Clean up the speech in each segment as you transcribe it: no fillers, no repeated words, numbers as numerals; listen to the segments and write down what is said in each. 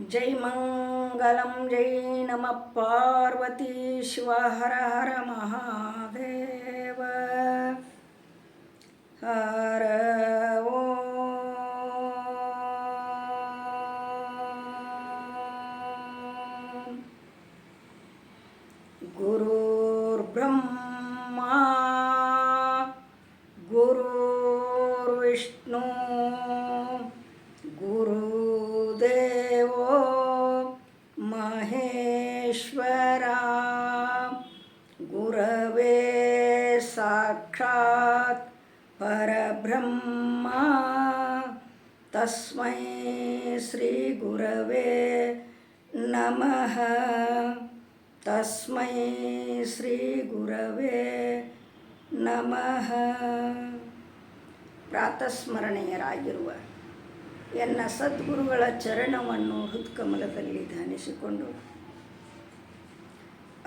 जय मंगलम जय नमः पार्वती शिव हर हर महादेव हर ओम। गुरुर्ब्रह्मा गुरुर्विष्णु गुरुदेवो महेश्वरा गुरवे साक्षात् परब्रह्मा तस्मै श्री गुरवे नमः तस्मै श्री गुरवे ನಮಃ. ಪ್ರಾತಸ್ಮರಣೀಯರಾಗಿರುವ ಎನ್ನ ಸದ್ಗುರುಗಳ ಚರಣವನ್ನು ಹೃತ್ಕಮಲದಲ್ಲಿ ಧ್ಯಾನಿಸಿಕೊಂಡು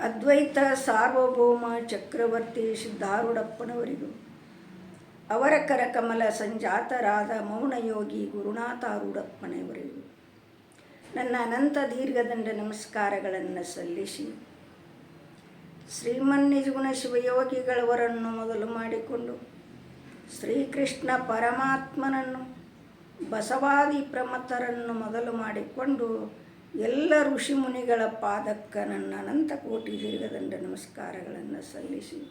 ಅದ್ವೈತ ಸಾರ್ವಭೌಮ ಚಕ್ರವರ್ತಿ ಸಿದ್ಧಾರೂಢಪ್ಪನವರಿಗೂ ಅವರ ಕರಕಮಲ ಸಂಜಾತರಾದ ಮೌನಯೋಗಿ ಗುರುನಾಥಾರೂಢಪ್ಪನವರಿಗೂ ನನ್ನ ಅನಂತ ದೀರ್ಘದಂಡ ನಮಸ್ಕಾರಗಳನ್ನು ಸಲ್ಲಿಸಿ ಶ್ರೀಮನ್ನಿಜಗುಣ ಶಿವಯೋಗಿಗಳವರನ್ನು ಮೊದಲು ಮಾಡಿಕೊಂಡು ಶ್ರೀಕೃಷ್ಣ ಪರಮಾತ್ಮನನ್ನು ಬಸವಾದಿ ಪ್ರಮಥರನ್ನು ಮೊದಲು ಮಾಡಿಕೊಂಡು ಎಲ್ಲ ಋಷಿ ಮುನಿಗಳ ಪಾದಕ್ಕೆ ನನ್ನ ಅನಂತ ಕೋಟಿ ದೀರ್ಘದಂಡ ನಮಸ್ಕಾರಗಳನ್ನು ಸಲ್ಲಿಸಿ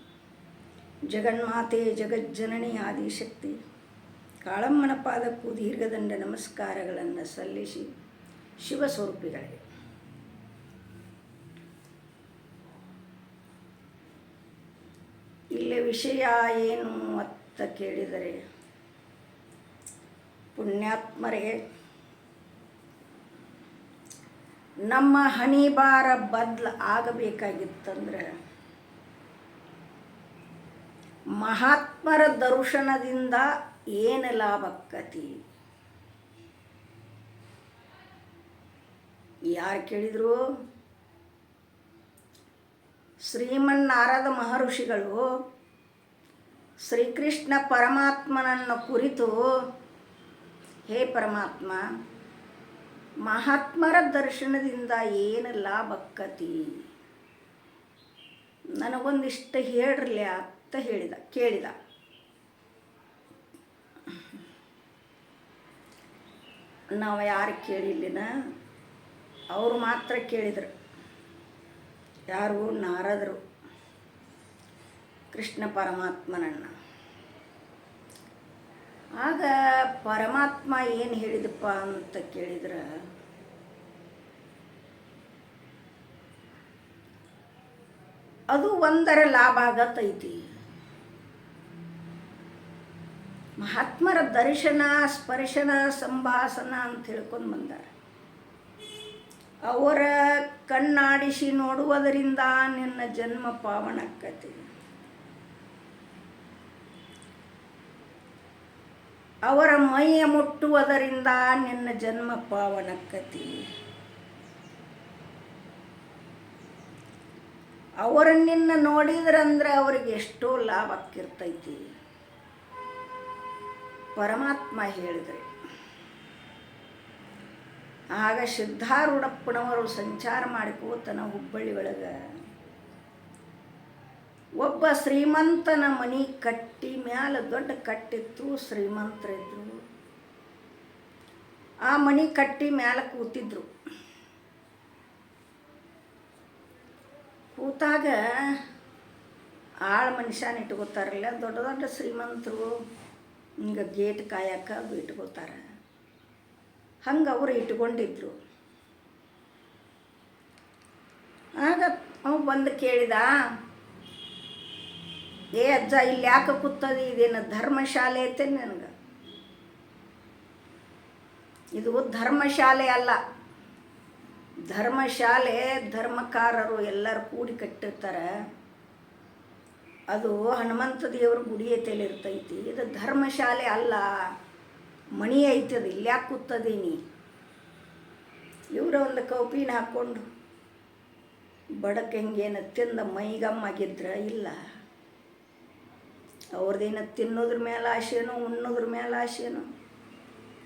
ಜಗನ್ಮಾತೆ ಜಗಜ್ಜನನಿ ಆದಿಶಕ್ತಿ ಕಾಳಮ್ಮನ ಪಾದಕ್ಕೂ ದೀರ್ಘದಂಡ ನಮಸ್ಕಾರಗಳನ್ನು ಸಲ್ಲಿಸಿ ಶಿವಸ್ವರೂಪಿಗಳಿಗೆ ಇಲ್ಲಿ ವಿಷಯ ಏನು ಅಂತ ಕೇಳಿದರೆ, ಪುಣ್ಯಾತ್ಮರೇ, ನಮ್ಮ ಹಣಿಬಾರ ಬದಲು ಆಗಬೇಕಾಗಿತ್ತಂದ್ರೆ ಮಹಾತ್ಮರ ದರ್ಶನದಿಂದ ಏನು ಲಾಭಕ್ಕತಿ? ಯಾರು ಕೇಳಿದ್ರು? ಶ್ರೀಮನ್ನಾರದ ಮಹರ್ಷಿಗಳು ಶ್ರೀಕೃಷ್ಣ ಪರಮಾತ್ಮನನ್ನು ಕುರಿತು, ಹೇ ಪರಮಾತ್ಮ, ಮಹಾತ್ಮರ ದರ್ಶನದಿಂದ ಏನು ಲಾಭಕ್ಕತಿ, ನನಗೊಂದಿಷ್ಟು ಹೇಳ್ರಲ್ಲ ಅಂತ ಕೇಳಿದ. ನಾವು ಯಾರು ಕೇಳಿಲ್ಲಿನ, ಅವರು ಮಾತ್ರ ಕೇಳಿದರು. ಯಾರು? ನಾರದರು ಕೃಷ್ಣ ಪರಮಾತ್ಮನನ್ನು. ಆಗ ಪರಮಾತ್ಮ ಏನು ಹೇಳಿದಪ್ಪ ಅಂತ ಕೇಳಿದ್ರೆ, ಅದು ಒಂದರ ಲಾಭ ಆಗತೈತಿ. ಮಹಾತ್ಮರ ದರ್ಶನ, ಸ್ಪರ್ಶನ, ಸಂಭಾಷಣ ಅಂತ ಹೇಳ್ಕೊಂಡು ಬಂದಾರ. ಅವರ ಕಣ್ಣಾಡಿಸಿ ನೋಡುವುದರಿಂದ ನಿನ್ನ ಜನ್ಮ ಪಾವನಕ್ಕತಿ. ಅವರ ಮೈಯ ಮುಟ್ಟುವುದರಿಂದ ನಿನ್ನ ಜನ್ಮ ಪಾವನಕ್ಕತಿ. ಅವರನ್ನ ನೋಡಿದ್ರಂದ್ರೆ ಅವ್ರಿಗೆ ಎಷ್ಟೋ ಲಾಭಕ್ಕಿರ್ತೈತಿ. ಪರಮಾತ್ಮ ಹೇಳಿದ್ರೆ. ಆಗ ಸಿದ್ಧಾರೂಢಪ್ಪನವರು ಸಂಚಾರ ಮಾಡಿಕೋತನ ಹುಬ್ಬಳ್ಳಿ ಒಳಗೆ ಒಬ್ಬ ಶ್ರೀಮಂತನ ಮನೆ ಕಟ್ಟಿ ಮ್ಯಾಲ ದೊಡ್ಡ ಕಟ್ಟಿತ್ತು. ಶ್ರೀಮಂತರಿದ್ರು. ಆ ಮನೆ ಕಟ್ಟಿ ಮ್ಯಾಲ ಕೂತಿದ್ರು. ಕೂತಾಗ ಆಳು ಮನುಷ್ಯನ ಇಟ್ಕೋತಾರಲ್ಲ, ದೊಡ್ಡ ದೊಡ್ಡ ಶ್ರೀಮಂತರು ಹಿಂಗೆ ಗೇಟ್ ಕಾಯಕ್ಕೆ ಇಟ್ಕೋತಾರೆ. ಹಂಗೆ ಅವರು ಇಟ್ಕೊಂಡಿದ್ರು. ಆಗ ಅವ ಬಂದು ಕೇಳಿದ, ಏ ಅಜ್ಜ, ಇಲ್ಲಿ ಯಾಕೆ ಕೂತದಿ? ಇದೇನು ಧರ್ಮಶಾಲೆ ಐತೆ ನನಗೆ? ಇದು ಧರ್ಮಶಾಲೆ ಅಲ್ಲ. ಧರ್ಮಶಾಲೆ ಧರ್ಮಕಾರರು ಎಲ್ಲರೂ ಕೂಡಿ ಕಟ್ಟಿರ್ತಾರೆ. ಅದು ಹನುಮಂತ ದೇವ್ರ ಗುಡಿ ಐತಲ್ಲಿರ್ತೈತಿ. ಇದು ಧರ್ಮಶಾಲೆ ಅಲ್ಲ, ಮಣಿ ಐತದ. ಇಲ್ಲಿ ಯಾಕೆ ಕೂತದೀನಿ? ಇವರ ಒಂದು ಕೌಪಿನ ಹಾಕ್ಕೊಂಡು ಬಡಕ್ಕೆ ಹೆಂಗೇನು ತಿಂದ ಮೈಗಮ್ಮಾಗಿದ್ರ ಇಲ್ಲ. ಅವ್ರದ್ದೇನು ತಿನ್ನೋದ್ರ ಮೇಲೆ ಆಸೆನೋ, ಉಣ್ಣೋದ್ರ ಮೇಲೆ ಆಸೆನೋ,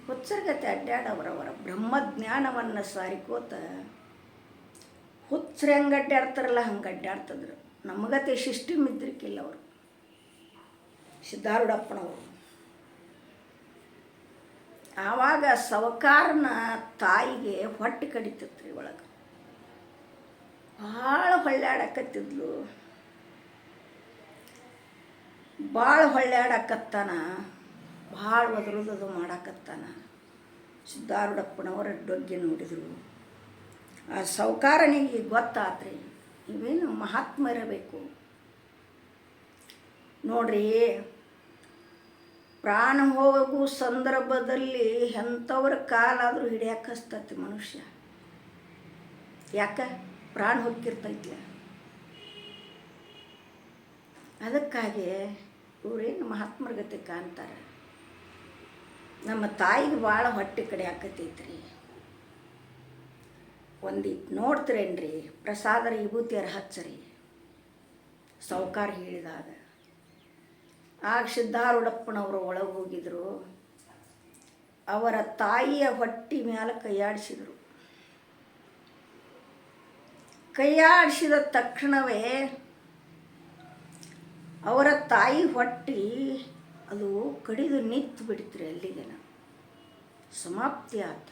ಹುಚ್ಚರ್ಗತೆ ಅಡ್ಡಾಡವರವರ ಬ್ರಹ್ಮಜ್ಞಾನವನ್ನು ಸಾರಿಕೋತ ಹುಚ್ಚರು ಹೆಂಗೆ ಅಡ್ಡಾಡ್ತಾರಲ್ಲ ಹಂಗೆ ಅಡ್ಡಾಡ್ತಿದ್ರು. ನಮಗತೆ ಸಿಸ್ಟಮ್ ಇದ್ರಿಕಿಲ್ಲ ಅವರು. ಸಿದ್ಧಾರೂಢಪ್ಪನವರು ಆವಾಗ ಸಾವುಕಾರನ ತಾಯಿಗೆ ಹೊಟ್ಟೆ ಕಡಿತತ್ರಿ ಒಳಗೆ. ಭಾಳ ಹೊಳ್ಳಾಡಕತ್ತಿದ್ಲು. ಭಾಳ ಹೊಳ್ಳಾಡಕತ್ತಾನ, ಭಾಳ ಒದರುದದು ಮಾಡಾಕತ್ತಾನ. ಸಿದ್ಧಾರೂಢಪ್ಪನವರ ಡೊಗ್ಗೆ ನೋಡಿದರು. ಆ ಸಾವುಕಾರನಿಗೆ ಗೊತ್ತಾತ್ರಿ, ಇವೇನು ಮಹಾತ್ಮ ಇರಬೇಕು ನೋಡ್ರಿ. ಪ್ರಾಣ ಹೋಗು ಸಂದರ್ಭದಲ್ಲಿ ಎಂಥವ್ರ ಕಾಲಾದರೂ ಹಿಡಿಯಕ್ಕೆ ಹಸ್ತತಿ ಮನುಷ್ಯ. ಯಾಕೆ? ಪ್ರಾಣ ಹೋಗಿರ್ತೈತಿ. ಅದಕ್ಕಾಗಿ ಇವ್ರೇನು ಮಹಾತ್ಮರ ಗತಿ ಕಾಣ್ತಾರೆ. ನಮ್ಮ ತಾಯಿಗೆ ಭಾಳ ಹೊಟ್ಟೆ ಕಡೆ ಆಕತೈತ್ರಿ. ಒಂದಿಟ್ಟು ನೋಡ್ತೀರೇನ್ರಿ, ಪ್ರಸಾದರ ವಿಭೂತಿಯರ ಹಚ್ಚರಿ ಸಾವುಕಾರ ಹೇಳಿದಾಗ. ಆಗ ಸಿದ್ಧಾರೂಢಪ್ಪನವರು ಒಳಗೆ ಹೋಗಿದ್ರು. ಅವರ ತಾಯಿಯ ಹೊಟ್ಟೆ ಮೇಲೆ ಕೈಯಾಡಿಸಿದರು. ಕೈಯಾಡಿಸಿದ ತಕ್ಷಣವೇ ಅವರ ತಾಯಿ ಹೊಟ್ಟೆ ಅದು ಕಡಿದು ನಿಂತು ಬಿಡ್ತ್ರಿ. ಅಲ್ಲಿಗೆನ ಸಮಾಪ್ತಿ ಆತ.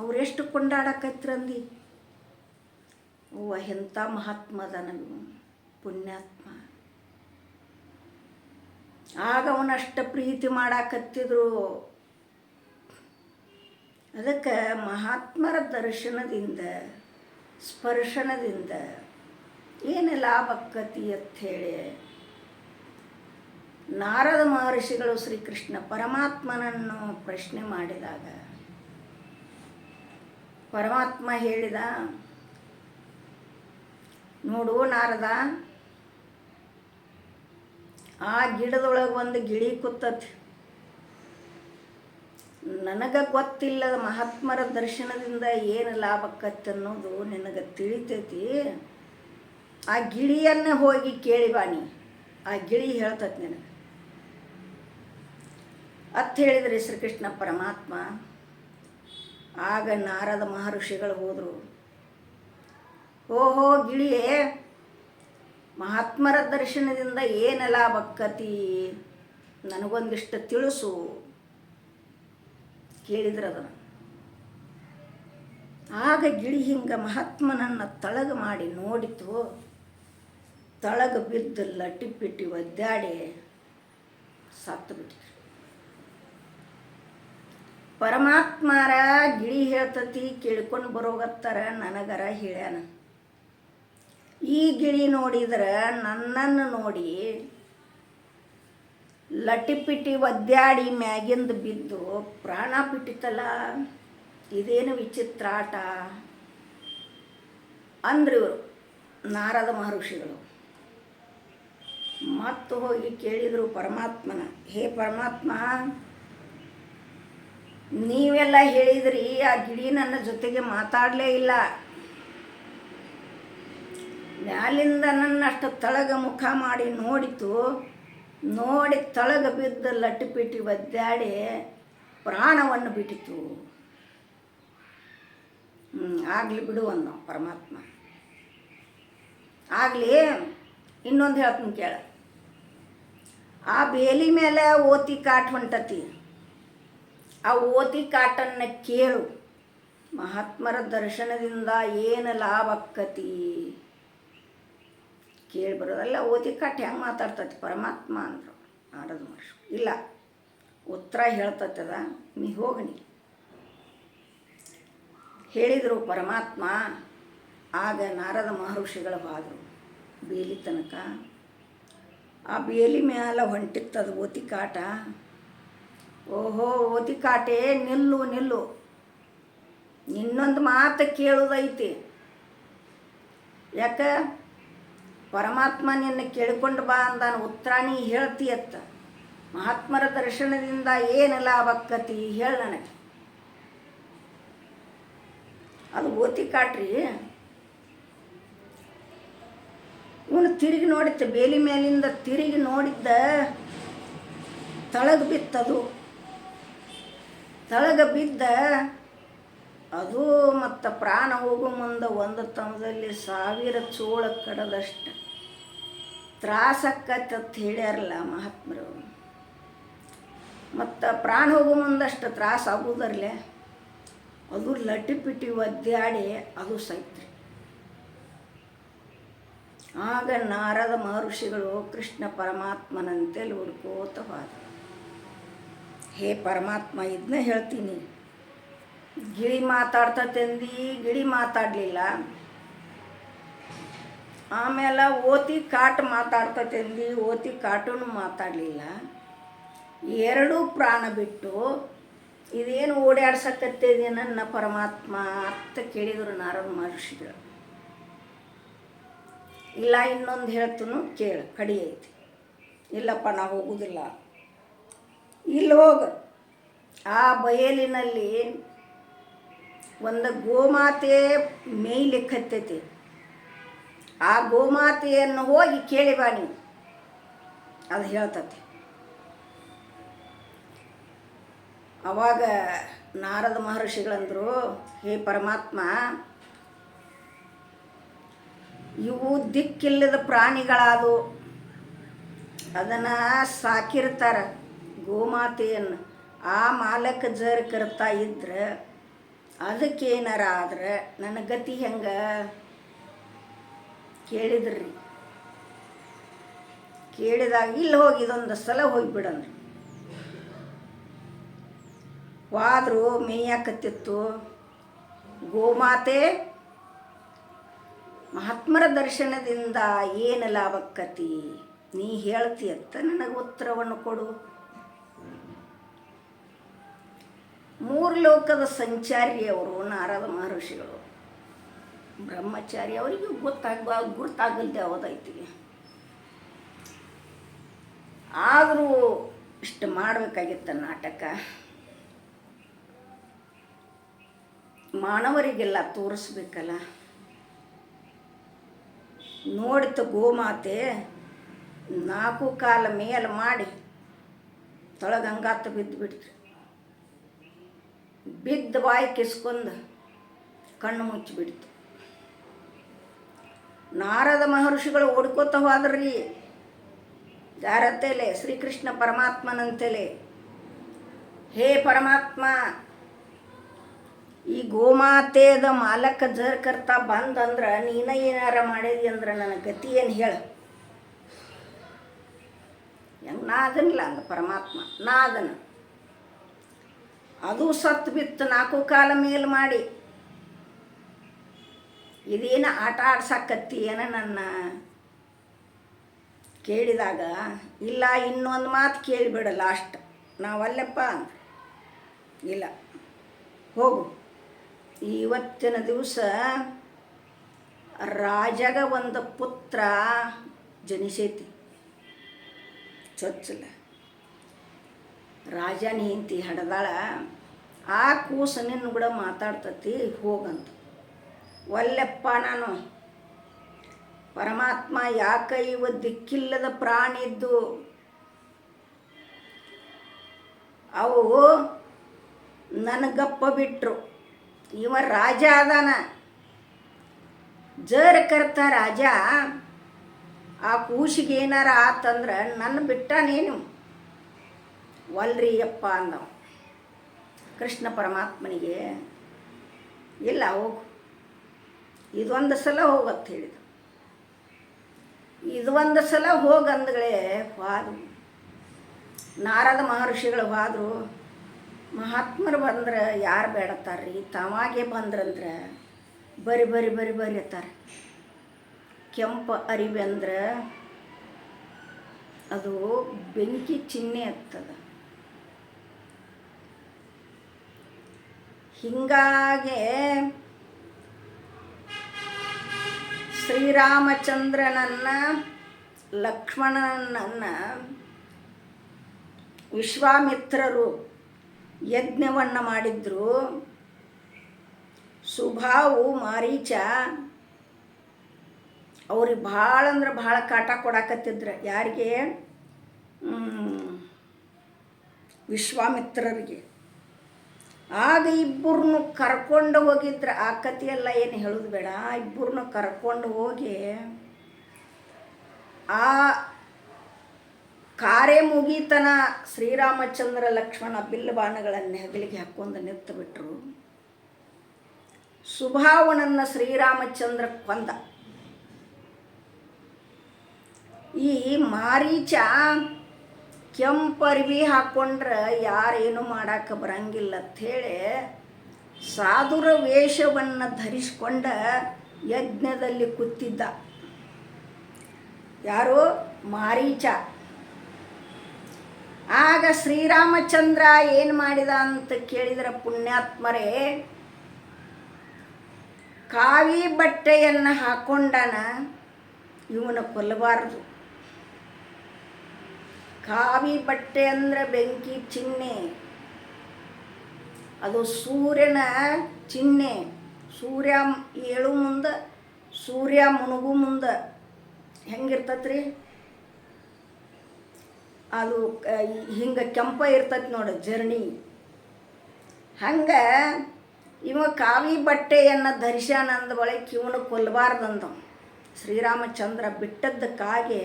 ಅವರೆಷ್ಟು ಕೊಂಡಾಡಕತ್ರಂದಿ. ಅವ್ವ ಎಂಥ ಮಹಾತ್ಮದ ನನಗೂ ಪುಣ್ಯಾತ್ಮ. ಆಗ ಅವನಷ್ಟು ಪ್ರೀತಿ ಮಾಡಾಕತ್ತಿದ್ರು. ಅದಕ್ಕೆ ಮಹಾತ್ಮರ ದರ್ಶನದಿಂದ ಸ್ಪರ್ಶನದಿಂದ ಏನು ಲಾಭಕ್ಕತಿ ಅಂಥೇಳಿ ನಾರದ ಮಹರ್ಷಿಗಳು ಶ್ರೀಕೃಷ್ಣ ಪರಮಾತ್ಮನನ್ನು ಪ್ರಶ್ನೆ ಮಾಡಿದಾಗ ಪರಮಾತ್ಮ ಹೇಳಿದ, ನೋಡು ನಾರದ, ಆ ಗಿಡದೊಳಗೆ ಒಂದು ಗಿಳಿ ಕೂತತಿ. ನನಗೆ ಗೊತ್ತಿಲ್ಲದ ಮಹಾತ್ಮರ ದರ್ಶನದಿಂದ ಏನು ಲಾಭಕ್ಕತ್ತೆ ಅನ್ನೋದು ನಿನಗೆ ತಿಳಿತೈತಿ. ಆ ಗಿಳಿಯನ್ನು ಹೋಗಿ ಕೇಳಿ ಬಾನಿ, ಆ ಗಿಳಿ ಹೇಳ್ತತಿ ನಿನಗೆ ಅತ್ ಹೇಳಿದ್ರಿ ಶ್ರೀಕೃಷ್ಣ ಪರಮಾತ್ಮ. ಆಗ ನಾರದ ಮಹರ್ಷಿಗಳು ಹೋದರು. ಓಹೋ ಗಿಳಿಯೇ, ಮಹಾತ್ಮರ ದರ್ಶನದಿಂದ ಏನು ಲಾಭಕ್ಕತಿ ನನಗೊಂದಿಷ್ಟು ತಿಳಿಸು ಕೇಳಿದ್ರದನ್ನು. ಆಗ ಗಿಳಿ ಹಿಂಗೆ ಮಹಾತ್ಮನನ್ನು ತಳಗ ಮಾಡಿ ನೋಡಿತು. ತಳಗ ಬಿದ್ದು ಲಟ್ಟಿಪಿಟ್ಟಿ ಒದ್ದಾಡಿ ಸತ್ತು ಬಿಟ್ಟಿದ್ರು. ಪರಮಾತ್ಮರ ಗಿಳಿ ಹೇಳ್ತತಿ ಕೇಳ್ಕೊಂಡು ಬರೋಗತ್ತಾರ, ನನಗರ ಹೇಳ್ಯಾನ. ಈ ಗಿಳಿ ನೋಡಿದ್ರೆ ನನ್ನನ್ನು ನೋಡಿ ಲಟಿಪಿಟಿ ಒದ್ದಾಡಿ ಮ್ಯಾಗಿಂದ ಬಿದ್ದು ಪ್ರಾಣ ಬಿಟ್ಟಿತ್ತಲ್ಲ, ಇದೇನು ವಿಚಿತ್ರ ಆಟ ಅಂದ್ರು ಇವರು ನಾರದ ಮಹರ್ಷಿಗಳು. ಮತ್ತು ಹೋಗಿ ಕೇಳಿದರು ಪರಮಾತ್ಮನ, ಹೇ ಪರಮಾತ್ಮ, ನೀವೆಲ್ಲ ಹೇಳಿದ್ರಿ ಆ ಗಿಳಿ ನನ್ನ ಜೊತೆಗೆ ಮಾತಾಡಲೇ ಇಲ್ಲ. ಮ್ಯಾಲಿಂದ ನನ್ನಷ್ಟು ತಳಗ ಮುಖ ಮಾಡಿ ನೋಡಿತು. ನೋಡಿ ತಳಗ ಬಿದ್ದ ಲಟ್ಟಿಪಿಟಿ ಒದ್ದಾಡಿ ಪ್ರಾಣವನ್ನು ಬಿಟ್ಟಿತು. ಆಗಲಿ ಬಿಡು ಅನ್ನೋ ಪರಮಾತ್ಮ. ಆಗಲಿ, ಇನ್ನೊಂದು ಹೇಳ್ತೀನಿ ಕೇಳ. ಆ ಬೇಲಿ ಮೇಲೆ ಓತಿ ಕಾಟ್ ಹೊಂಟತಿ. ಆ ಓತಿ ಕಾಟನ್ನು ಕೇಳು. ಮಹಾತ್ಮರ ದರ್ಶನದಿಂದ ಏನು ಲಾಭಕ್ಕತಿ ಕೇಳಿ ಬರೋದಲ್ಲ. ಓತಿ ಕಾಟ್ ಹೆಂಗೆ ಮಾತಾಡ್ತತಿ ಪರಮಾತ್ಮ ಅಂದರು ನಾರದ ಮಹರ್ಷಿ. ಇಲ್ಲ, ಉತ್ತರ ಹೇಳ್ತದ, ನೀ ಹೋಗನಿ ಹೇಳಿದರು ಪರಮಾತ್ಮ. ಆಗ ನಾರದ ಮಹರ್ಷಿಗಳು ಹೋದರು ಬೇಲಿ ತನಕ. ಆ ಬೇಲಿ ಮ್ಯಾಲ ಹೊಂಟಿತ್ತದು ಓತಿ ಕಾಟ. ಓಹೋ ಓತಿ ಕಾಟೆ, ನಿಲ್ಲು ನಿಲ್ಲು, ನಿನ್ನೊಂದು ಮಾತು ಕೇಳೋದೈತಿ. ಯಾಕೆ? ಪರಮಾತ್ಮ ನಿನ್ನ ಕೇಳಿಕೊಂಡು ಬಾ ಅಂದಾನ, ಉತ್ತರ ನೀ ಹೇಳ್ತೀಯತ್ತ. ಮಹಾತ್ಮರ ದರ್ಶನದಿಂದ ಏನು ಲಾಭಕ್ಕತಿ ಹೇಳಿ ನನಗೆ. ಅದು ಓತಿ ಕಾಟ್ರಿ. ಇವನು ತಿರುಗಿ ನೋಡಿತ್ತು, ಬೇಲಿ ಮೇಲಿಂದ ತಿರುಗಿ ನೋಡಿದ್ದ ತಳಗ ಬಿತ್ತದು. ತಳಗ ಬಿದ್ದ ಅದು ಮತ್ತು ಪ್ರಾಣ ಹೋಗೋ ಮುಂದೆ ಒಂದು ತಮದಲ್ಲಿ 1000 ಚೋಳ ಕಡದಷ್ಟು ತ್ರಾಸಕ್ಕತ್ತ ಹೇಳ್ಯಾರಲ್ಲ ಮಹಾತ್ಮರು. ಮತ್ತು ಪ್ರಾಣ ಹೋಗೋ ಮುಂದಷ್ಟು ತ್ರಾಸ ಆಗೋದರ್ಲೆ ಅದು ಲಟಿಪಿಟಿ ಒದ್ದಾಡಿ ಅದು ಸೈತ್ರಿ. ಆಗ ನಾರದ ಮಹರ್ಷಿಗಳು ಕೃಷ್ಣ ಪರಮಾತ್ಮನಂತೇಳಿ ಹುಡ್ಕೋತ ಹೋದ. ಹೇ ಪರಮಾತ್ಮ, ಇದನ್ನ ಹೇಳ್ತೀನಿ, ಗಿಳಿ ಮಾತಾಡ್ತಂದು ಗಿಳಿ ಮಾತಾಡಲಿಲ್ಲ. ಆಮೇಲೆ ಓತಿ ಕಾಟು ಮಾತಾಡ್ತಂದು ಓತಿ ಕಾಟೂ ಮಾತಾಡಲಿಲ್ಲ. ಎರಡೂ ಪ್ರಾಣ ಬಿಟ್ಟು ಇದೇನು ಓಡಾಡ್ಸಕತ್ತಿದೆ ನನ್ನ ಪರಮಾತ್ಮ ಅಂತ ಕೇಳಿದರು ನಾರದ ಮಹರ್ಷಿಗಳು. ಇಲ್ಲ, ಇನ್ನೊಂದು ಹೇಳ್ತನು ಕೇಳು, ಕಡಿ ಐತಿ. ಇಲ್ಲಪ್ಪ, ನಾ ಹೋಗುವುದಿಲ್ಲ. ಇಲ್ಲಿ ಹೋಗ, ಆ ಬಯಲಿನಲ್ಲಿ ಒಂದು ಗೋಮಾತೆ ಮೇಯ್ಲಿಕ್ಕತ್ತೈತಿ. ಆ ಗೋಮಾತೆಯನ್ನು ಹೋಗಿ ಕೇಳಿ ಬಾನಿ, ಅದು ಹೇಳ್ತತಿ. ಅವಾಗ ನಾರದ ಮಹರ್ಷಿಗಳಂದರು, ಹೇ ಪರಮಾತ್ಮ, ಇವು ದಿಕ್ಕಿಲ್ಲದ ಪ್ರಾಣಿಗಳಾದವು, ಅದನ್ನು ಸಾಕಿರ್ತಾರೆ ಗೋಮಾತೆಯನ್ನು. ಆ ಮಾಲಕ ಜರ್ ಕರ್ತಾ ಇದ್ರೆ ಅದಕ್ಕೇನಾರ ಆದ್ರೆ ನನ್ನ ಗತಿ ಹೆಂಗೆ ಕೇಳಿದ್ರಿ. ಕೇಳಿದಾಗ ಇಲ್ಲಿ ಹೋಗಿ ಇದೊಂದು ಸಲ ಹೋಗಿಬಿಡಂದ್ರಿ. ಹೋದ್ರು, ಮೇಯಾಕತ್ತಿತ್ತು ಗೋಮಾತೆ. ಮಹಾತ್ಮರ ದರ್ಶನದಿಂದ ಏನು ಲಾಭಕ್ಕತಿ ನೀ ಹೇಳ್ತಿ ಅಂತ ನನಗೆ ಉತ್ತರವನ್ನು ಕೊಡು. 3 ಲೋಕದ ಸಂಚಾರಿ ಅವರು ನಾರದ ಮಹರ್ಷಿಗಳು. ಬ್ರಹ್ಮಚಾರಿ ಅವರಿಗೂ ಗುರ್ತಾಗಲ್ದೆ ಯಾವುದೈತಿ. ಆದರೂ ಇಷ್ಟು ಮಾಡಬೇಕಾಗಿತ್ತ ನಾಟಕ. ಮಾನವರಿಗೆಲ್ಲ ತೋರಿಸ್ಬೇಕಲ್ಲ. ನೋಡಿತು ಗೋಮಾತೆ 4 ಕಾಲ ಮೇಲೆ ಮಾಡಿ ತೊಳಗಂಗಾತ ಬಿದ್ದುಬಿಡ್ತು. ಬಿದ್ದ ಬಾಯಿ ಕಿಸ್ಕೊಂಡು ಕಣ್ಣು ಮುಚ್ಚಿಬಿಡ್ತು. ನಾರದ ಮಹರ್ಷಿಗಳು ಓಡ್ಕೋತ ಹೋದ್ರಿ. ಯಾರತ್ತೇಲೆ? ಶ್ರೀಕೃಷ್ಣ ಪರಮಾತ್ಮನಂತೇಲೆ. ಹೇ ಪರಮಾತ್ಮ, ಈ ಗೋಮಾತೆದ ಮಾಲಕ ಜರ್ ಕರ್ತಾ ಬಂದಂದ್ರೆ ನೀನ ಏನಾರ ಮಾಡಿದಿ ಅಂದ್ರೆ ನನ್ನ ಗತಿ ಏನು ಹೇಳು. ಹೆಂಗೆ ನಾ ಅದನ್ನಿಲ್ಲ ಅಂದ ಪರಮಾತ್ಮ. ನಾ ಅದನ್ನು ಅದು ಸತ್ತು ಬಿತ್ತು 4 ಕಾಲ ಮೇಲೆ ಮಾಡಿ. ಇದೇನು ಆಟ ಆಡ್ಸಕ್ಕತ್ತಿ ಏನ ನನ್ನ ಕೇಳಿದಾಗ, ಇಲ್ಲ ಇನ್ನೊಂದು ಮಾತು ಕೇಳಿಬಿಡ ಲಾಸ್ಟ್, ನಾವಲ್ಲಪ್ಪ ಅಂದ. ಇಲ್ಲ, ಹೋಗು. ಇವತ್ತಿನ ದಿವಸ ರಾಜಗ ಒಂದು ಪುತ್ರ ಜನಿಸೈತಿ. ಚೊಚ್ಚಲ ರಾಜನ ಹೆಂಡತಿ ಹಡದಾಳ. ಆ ಕೂಸು ನಿನ್ನ ಕೂಡ ಮಾತಾಡ್ತತಿ, ಹೋಗಂತ. ಒಲ್ಲೆಪ್ಪ ನಾನು ಪರಮಾತ್ಮ, ಯಾಕೆ ಇವ ದಿಕ್ಕಿಲ್ಲದ ಪ್ರಾಣಿ ಇದ್ದು ಅವು ನನಗಪ್ಪ ಬಿಟ್ಟರು. ಇವ ರಾಜ ಅದಾನ, ಜರ್ ಕರ್ತ ರಾಜ. ಆ ಕೂಸಿಗೆ ಏನಾರ ಆತಂದ್ರೆ ನನ್ನ ಬಿಟ್ಟಾನೇನು. ಒಲ್ರಿ ಅಪ್ಪ ಅಂದವ ಕೃಷ್ಣ ಪರಮಾತ್ಮನಿಗೆ. ಇಲ್ಲ, ಹೋಗು, ಇದೊಂದು ಸಲ ಹೋಗತ್ತ ಹೇಳಿದ. ಇದೊಂದು ಸಲ ಹೋಗಂದ್ಗಳೇ ಹೋದ್ರು. ನಾರದ ಮಹರ್ಷಿಗಳು ಹೋದ್ರು. ಮಹಾತ್ಮರು ಬಂದ್ರೆ ಯಾರು ಬೇಡತ್ತಾರ್ರಿ, ತಾವಾಗೆ ಬಂದ್ರಂದ್ರೆ ಬರಿ ಬರಿ ಬರಿ ಬರಿ ಅತ್ತಾರೆ. ಕೆಂಪು ಅರಿವೆ ಅಂದ್ರೆ ಅದು ಬೆಂಕಿ ಚಿಹ್ನೆ ಆಗ್ತದೆ. ಹೀಗಾಗಿ ಶ್ರೀರಾಮಚಂದ್ರನನ್ನ ಲಕ್ಷ್ಮಣನನ್ನ ವಿಶ್ವಾಮಿತ್ರರು ಯಜ್ಞವನ್ನು ಮಾಡಿದ್ರು. ಸುಭಾವು ಮಾರೀಚ ಅವ್ರಿಗೆ ಭಾಳ ಅಂದ್ರೆ ಭಾಳ ಕಾಟ ಕೊಡಾಕತ್ತಿದ್ರು. ಯಾರಿಗೆ? ವಿಶ್ವಾಮಿತ್ರರಿಗೆ. ಆಗ ಇಬ್ಬರನ್ನು ಕರ್ಕೊಂಡು ಹೋಗಿದ್ರೆ ಆ ಕಥೆಯೆಲ್ಲ ಏನು ಹೇಳೋದು ಬೇಡ. ಇಬ್ಬರನ್ನು ಕರ್ಕೊಂಡು ಹೋಗಿ ಆ ಕಾರ್ಯ ಮುಗೀತನ ಶ್ರೀರಾಮಚಂದ್ರ ಲಕ್ಷ್ಮಣ ಬಿಲ್ಲು ಬಾಣಗಳನ್ನು ಹೆಗಲಿಗೆ ಹಾಕ್ಕೊಂಡು ನಿಂತು ಬಿಟ್ಟರು. ಸುಭಾವನನ್ನು ಶ್ರೀರಾಮಚಂದ್ರ ಕೊಂದ. ಈ ಮಾರೀಚ ಕೆಂಪರ್ವಿ ಹಾಕ್ಕೊಂಡ್ರೆ ಯಾರೇನು ಮಾಡೋಕ್ಕೆ ಬರಂಗಿಲ್ಲ ಅಂಥೇಳಿ ಸಾಧುರ ವೇಷವನ್ನು ಧರಿಸ್ಕೊಂಡ ಯಜ್ಞದಲ್ಲಿ ಕೂತಿದ್ದ. ಯಾರು? ಮಾರೀಚ. ಆಗ ಶ್ರೀರಾಮಚಂದ್ರ ಏನು ಮಾಡಿದ ಅಂತ ಕೇಳಿದರೆ, ಪುಣ್ಯಾತ್ಮರೇ, ಕಾವಿ ಬಟ್ಟೆಯನ್ನು ಹಾಕ್ಕೊಂಡನ, ಇವನ ಕೊಲ್ಲಬಾರದು. ಕಾವಿ ಬಟ್ಟೆ ಅಂದರೆ ಬೆಂಕಿ ಚಿಹ್ನೆ, ಅದು ಸೂರ್ಯನ ಚಿಹ್ನೆ. ಸೂರ್ಯ ಏಳು ಮುಂದೆ, ಸೂರ್ಯ ಮುಳುಗು ಮುಂದೆ ಹೆಂಗಿರ್ತತ್ರಿ, ಅದು ಹಿಂಗೆ ಕೆಂಪ ಇರ್ತೈತಿ ನೋಡಿ ಜರ್ನಿ. ಹಂಗೆ ಇವ ಕಾವಿ ಬಟ್ಟೆಯನ್ನು ಧರಿಸ್ಯಾನಂದ ಬಳಿಕ ಇವನು ಕೊಲ್ಲಬಾರ್ದಂದ. ಶ್ರೀರಾಮಚಂದ್ರ ಬಿಟ್ಟದ್ದಕ್ಕಾಗಿ,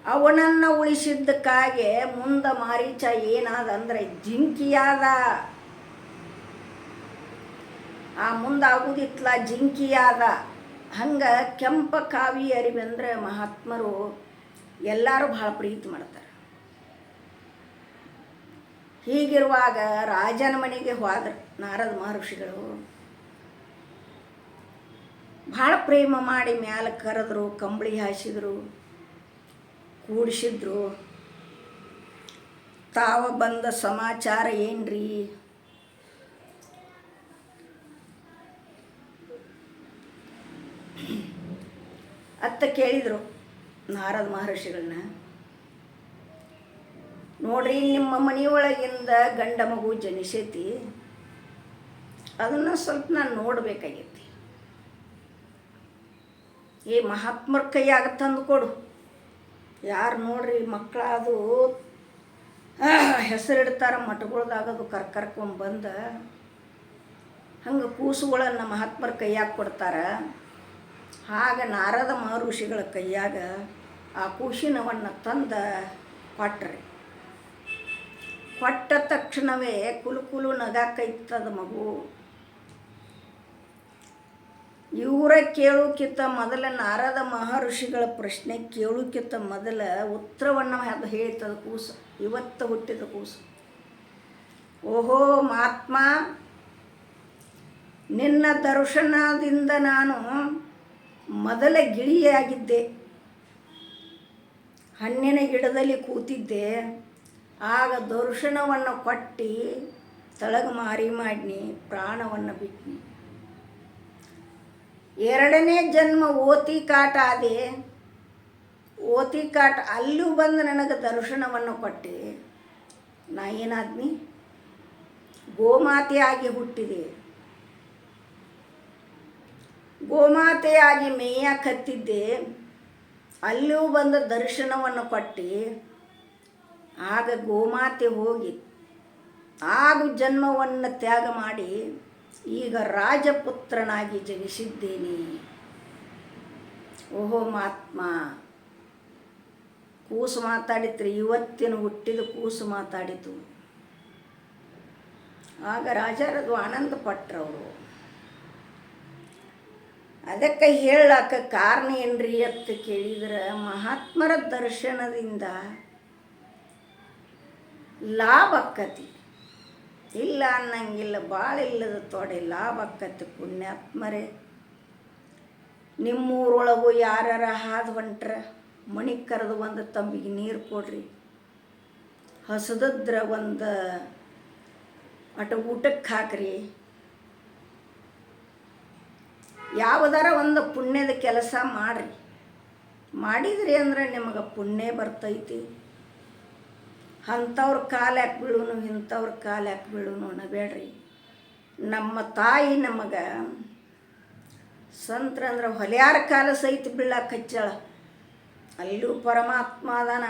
ಅವನನ್ನು ಉಳಿಸಿದ್ದಕ್ಕಾಗಿ ಮುಂದೆ ಮಾರೀಚ ಏನಾದ ಅಂದರೆ ಜಿಂಕಿಯಾದ. ಆ ಮುಂದಾಗುದಿತ್ಲ ಜಿಂಕಿಯಾದ. ಹಂಗೆ ಕೆಂಪ ಕಾವಿ ಅರಿವೆಂದ್ರೆ ಮಹಾತ್ಮರು ಎಲ್ಲರೂ ಭಾಳ ಪ್ರೀತಿ ಮಾಡ್ತಾರೆ. ಹೀಗಿರುವಾಗ ರಾಜನ ಮನೆಗೆ ಹೋದ್ರು ನಾರದ ಮಹರ್ಷಿಗಳು. ಭಾಳ ಪ್ರೇಮ ಮಾಡಿ ಮ್ಯಾಲ ಕರೆದ್ರು, ಕಂಬಳಿ ಹಾಸಿದ್ರು, ಕೂಡಿಸಿದ್ರು. ತಾವ ಬಂದ ಸಮಾಚಾರ ಏನ್ರಿ ಅತ್ತ ಕೇಳಿದರು ನಾರದ ಮಹರ್ಷಿಗಳನ್ನ. ನೋಡ್ರಿ, ನಿಮ್ಮ ಮನೆಯೊಳಗಿಂದ ಗಂಡ ಮಗು ಜನಿಸೈತಿ, ಅದನ್ನು ಸ್ವಲ್ಪ ನಾನು ನೋಡಬೇಕಾಗೈತಿ. ಈ ಮಹಾತ್ಮರ ಕೈಯಾಗ ತಂದು ಕೊಡು. ಯಾರು ನೋಡ್ರಿ ಮಕ್ಕಳದು ಹೆಸರಿಡ್ತಾರ ಮಠಗಳ್ದಾಗದು ಕರ್ಕೊಂಬಂದು ಹಂಗೆ ಕೂಸುಗಳನ್ನು ಮಹಾತ್ಮರ ಕೈಯಾಗ ಕೊಡ್ತಾರೆ. ಆಗ ನಾರದ ಮಹರ್ಷಿಗಳ ಕೈಯಾಗ ಆ ಕೂಸಿನವನ್ನು ತಂದ ಕೊಟ್ರಿ. ಕೊಟ್ಟ ತಕ್ಷಣವೇ ಕುಲು ನಗಾಕೈತದ ಮಗು. ಇವರ ಕೇಳೋಕ್ಕಿಂತ ಮೊದಲ ನಾರದ ಮಹರ್ಷಿಗಳ ಪ್ರಶ್ನೆ ಕೇಳೋಕ್ಕಿಂತ ಮೊದಲ ಉತ್ತರವನ್ನು ಅದು ಹೇಳ್ತದ ಕೂಸು. ಇವತ್ತು ಹುಟ್ಟಿದ ಕೂಸು. ಓಹೋ ಮಹಾತ್ಮ, ನಿನ್ನ ದರ್ಶನದಿಂದ ನಾನು ಮೊದಲ ಗಿಳಿಯಾಗಿದ್ದೆ, ಹಣ್ಣಿನ ಗಿಡದಲ್ಲಿ ಕೂತಿದ್ದೆ. ಆಗ ದರ್ಶನವನ್ನು ಕೊಟ್ಟು ತಳಗ ಮಾರಿ ಮಾಡಿನಿ, ಪ್ರಾಣವನ್ನು ಬಿಟ್ನಿ. ಎರಡನೇ ಜನ್ಮ ಓತಿ ಕಾಟ ಆದೆ. ಓತಿ ಕಾಟ ಅಲ್ಲೂ ಬಂದು ನನಗೆ ದರ್ಶನವನ್ನು ಕೊಟ್ಟು ನಾ ಏನಾದ್ನಿ, ಗೋಮಾತೆಯಾಗಿ ಹುಟ್ಟಿದೆ. ಗೋಮಾತೆಯಾಗಿ ಮೇಯಕತ್ತಿದ್ದೆ. ಅಲ್ಲೂ ಬಂದು ದರ್ಶನವನ್ನು ಕೊಟ್ಟು ಆಗ ಗೋಮಾತೆ ಹೋಗಿ ಆಗು ಜನ್ಮವನ್ನು ತ್ಯಾಗ ಮಾಡಿ ಈಗ ರಾಜಪುತ್ರನಾಗಿ ಜನಿಸಿದ್ದೇನೆ. ಓಹೋ ಮಹಾತ್ಮ, ಕೂಸು ಮಾತಾಡಿತ್ರಿ. ಇವತ್ತಿನ ಹುಟ್ಟಿದ ಕೂಸು ಮಾತಾಡಿತು. ಆಗ ರಾಜರದು ಆನಂದ ಪಟ್ರವರು. ಅದಕ್ಕೆ ಹೇಳಕ್ಕೆ ಕಾರಣ ಏನ್ರಿ ಅಂತ ಕೇಳಿದ್ರೆ, ಮಹಾತ್ಮರ ದರ್ಶನದಿಂದ ಲಾಭ ಆಕ್ಕತಿ. ಇಲ್ಲ ಅನ್ನಂಗಿಲ್ಲ, ಭಾಳ ಇಲ್ಲದ ತೊಡೆ ಲಾಭ ಆಕ್ಕತಿ. ಪುಣ್ಯಾತ್ಮರೇ, ನಿಮ್ಮೂರೊಳಗು ಯಾರ ಹಾದು ಹೊಂಟ್ರ ಮಣಿ ಕರೆದು ಒಂದು ತಂಬಿಗೆ ನೀರು ಕೊಡ್ರಿ. ಹಸದದ್ರ ಒಂದು ಊಟಕ್ಕೆ ಹಾಕ್ರಿ. ಯಾವುದಾರ ಒಂದು ಪುಣ್ಯದ ಕೆಲಸ ಮಾಡಿರಿ. ಮಾಡಿದ್ರಿ ಅಂದ್ರೆ ನಿಮಗೆ ಪುಣ್ಯ ಬರ್ತೈತಿ. ಅಂಥವ್ರ ಕಾಲು ಯಾಕೆ ಬೀಳುನು, ಇಂಥವ್ರ ಕಾಲು ಯಾಕೆ ಬೀಳುನು ಅನ್ನಬೇಡ್ರಿ. ನಮ್ಮ ತಾಯಿ ನಮಗೆ ಸಂತ್ರ ಅಂದ್ರೆ ಹೊಲೆಯಾರ ಕಾಲ ಸಹಿತ ಬೀಳಕ್ಕೆ ಹಚ್ಚಾಳ. ಅಲ್ಲೂ ಪರಮಾತ್ಮ ಅದಾನ.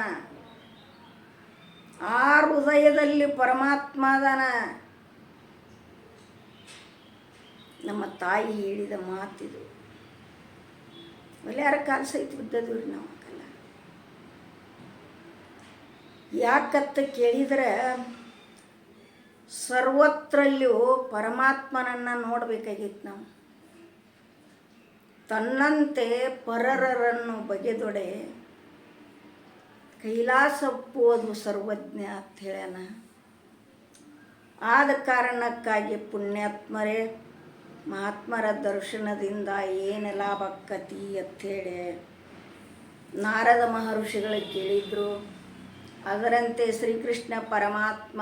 ಆ ಹೃದಯದಲ್ಲಿ ಪರಮಾತ್ಮ ಅದಾನ. ನಮ್ಮ ತಾಯಿ ಹೇಳಿದ ಮಾತಿದು. ಒಳ್ಳೆಯಾರ ಕಾಲು ಸಹಿತ ಬಿದ್ದದು ರೀ ನಾವು ಕಲ್ಲ. ಯಾಕತ್ತ ಕೇಳಿದ್ರೆ ಸರ್ವತ್ರಲ್ಲೂ ಪರಮಾತ್ಮನನ್ನು ನೋಡಬೇಕಾಗಿತ್ತು ನಾವು. ತನ್ನಂತೆ ಪರರನ್ನು ಬಗೆದೊಡೆ ಕೈಲಾಸಪ್ಪೋದು ಸರ್ವಜ್ಞ ಅಂತ ಹೇಳ್ಯಾನ. ಆದ ಕಾರಣಕ್ಕಾಗಿ ಪುಣ್ಯಾತ್ಮರೇ, ಮಹಾತ್ಮರ ದರ್ಶನದಿಂದ ಏನು ಲಾಭಕ್ಕತಿ ಅಂಥೇಳಿ ನಾರದ ಮಹರ್ಷಿಗಳು ಕೇಳಿದರು. ಅದರಂತೆ ಶ್ರೀಕೃಷ್ಣ ಪರಮಾತ್ಮ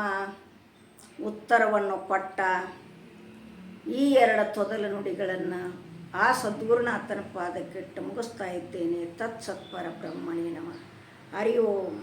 ಉತ್ತರವನ್ನು ಕೊಟ್ಟ. ಈ 2 ತೊದಲ ನುಡಿಗಳನ್ನು ಆ ಸದ್ಗುರುನಾಥನ ಪಾದಕ್ಕಿಟ್ಟು ಮುಗಿಸ್ತಾ ಇದ್ದೇನೆ. ತತ್ಸತ್ಪರ ಬ್ರಹ್ಮಣೇ ನಮಃ. ಹರಿ ಓಂ.